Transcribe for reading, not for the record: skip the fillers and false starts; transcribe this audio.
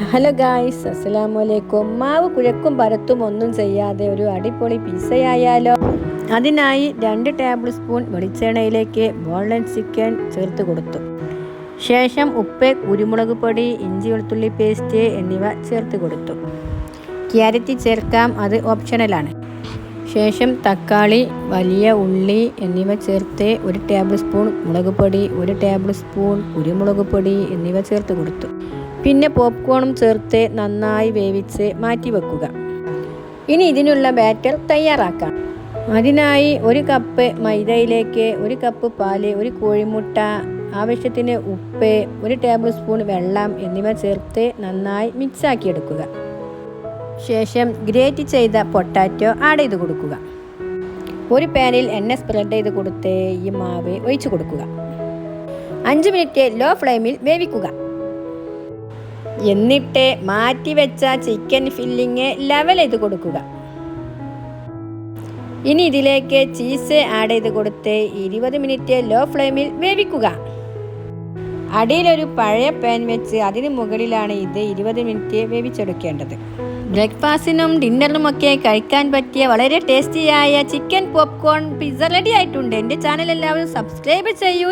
Hello guys, അസ്സലാമു അലൈക്കും. മാവ് കുഴക്കും പരത്തും ഒന്നും ചെയ്യാതെ ഒരു അടിപൊളി പിസ്സയായാലോ? അതിനായി 2 ടേബിൾ സ്പൂൺ വെളിച്ചെണ്ണയിലേക്ക് ബോൺലെസ് ചിക്കൻ ചേർത്ത് കൊടുത്തു. ശേഷം ഉപ്പ്, കുരുമുളക് പൊടി, ഇഞ്ചി വെളുത്തുള്ളി പേസ്റ്റ് എന്നിവ ചേർത്ത് കൊടുത്തു. ക്യാരറ്റ് ചേർക്കാം, അത് ഓപ്ഷണലാണ്. ശേഷം തക്കാളി, വലിയ ഉള്ളി എന്നിവ ചേർത്ത് 1 ടേബിൾ സ്പൂൺ മുളക് പൊടി, 1 ടേബിൾ സ്പൂൺ കുരുമുളക് പൊടി എന്നിവ ചേർത്ത് കൊടുത്തു. പിന്നെ പോപ്കോണും ചേർത്ത് നന്നായി വേവിച്ച് മാറ്റി വെക്കുക. ഇനി ഇതിനുള്ള ബാറ്റർ തയ്യാറാക്കാം. അതിനായി 1 കപ്പ് മൈദയിലേക്ക് 1 കപ്പ് പാല്, 1 കോഴിമുട്ട, ആവശ്യത്തിന് ഉപ്പ്, 1 ടേബിൾ സ്പൂൺ വെള്ളം എന്നിവ ചേർത്ത് നന്നായി മിക്സാക്കിയെടുക്കുക. ശേഷം ഗ്രേറ്റ് ചെയ്ത പൊട്ടാറ്റോ ആഡ് ചെയ്ത് കൊടുക്കുക. ഒരു പാനിൽ എണ്ണ സ്പ്രെഡ് ചെയ്ത് കൊടുത്ത് ഈ മാവ് ഒഴിച്ചു കൊടുക്കുക. 5 മിനിറ്റ് ലോ ഫ്ലെയിമിൽ വേവിക്കുക. എന്നിട്ട് മാറ്റി വെച്ച ചിക്കൻ ഫില്ലിങ് ലെവൽ ചെയ്ത് കൊടുക്കുക. ഇനി ഇതിലേക്ക് ചീസ് ആഡ് ചെയ്ത് കൊടുത്ത് 20 മിനിറ്റ് ലോ ഫ്ലെയിമിൽ വേവിക്കുക. അടിയിലൊരു പഴയ പാൻ വെച്ച് അതിന് മുകളിലാണ് ഇത് 20 മിനിറ്റ് വേവിച്ചെടുക്കേണ്ടത്. ബ്രേക്ക്ഫാസ്റ്റിനും ഡിന്നറിനുമൊക്കെ കഴിക്കാൻ പറ്റിയ വളരെ ടേസ്റ്റിയായ ചിക്കൻ പോപ്കോൺ പിസ്സ റെഡി ആയിട്ടുണ്ട്. എൻ്റെ ചാനൽ എല്ലാവരും സബ്സ്ക്രൈബ് ചെയ്യൂ.